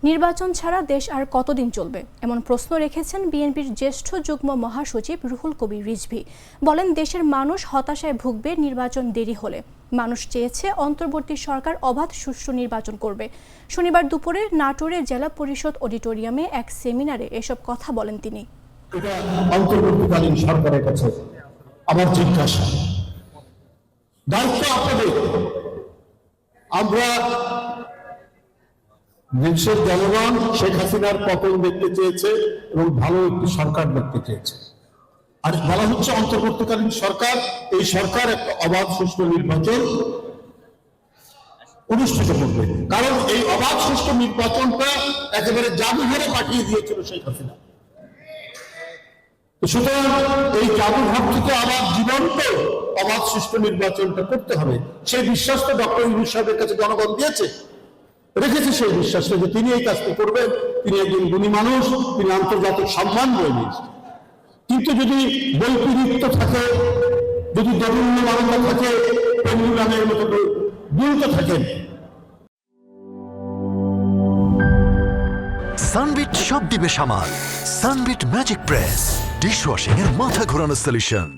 নির্বাচন ছাড়া দেশ আর কতদিন চলবে এমন প্রশ্ন রেখেছেন বিএনপির জ্যেষ্ঠ যুগ্ম মহাসচিব রুহুল কবির রিজভী। বলেন, দেশের মানুষ হতাশায় ভুগবে নির্বাচন দেরি হলে। মানুষ চেয়েছে অন্তর্বর্তী সরকার অবাধ সুষ্ঠু নির্বাচন করবে। শনিবার দুপুরে নাটোরে জেলা পরিষদ অডিটোরিয়ামে এক সেমিনারে এসব কথা বলেন তিনি। এটা অন্তর্বর্তীকালীন সরকারের কাছে আমার জিজ্ঞাসা, দায়িত্ব আপনাদের। আমরা দেশের জনগণ শেখ হাসিনার পতন দেখতে চেয়েছে এবং ভালো একটি সরকার দেখতে চেয়েছে। আর বলা হচ্ছে অন্তর্বর্তীকালীন সরকার, এই সরকার একটা অবাধ সুষ্ঠু নির্বাচন অনুষ্ঠিত করবে। কারণ এই অবাধ সুষ্ঠু নির্বাচনটা একেবারে জাদুঘরে পাঠিয়ে দিয়েছিল শেখ হাসিনা। সুতরাং এই জাদুঘর থেকে আবার জীবন্ত অবাধ সুষ্ঠু নির্বাচনটা করতে হবে। সেই বিশ্বাস তো ডক্টর ইউনূস সাহেবের কাছে জনগণ দিয়েছে, রেখেছে সেই বিশ্বাসটা যে তিনি এই কাজটা করবেন। তিনি একজন গুণী মানুষ, তিনি আন্তর্জাতিক সম্মান বয়ে নিয়েছেন। কিন্তু যদি বৈপরীত্য থাকে, যদি দরুণ্য মানবতা থাকে, পেন্ডুলামের মতো দুলতে থাকেন। সানবিট সব দিবে সামাল। সানবিট ম্যাজিক প্রেস ডিশওয়াশিং এর মাথা ঘোরানো সলিউশন।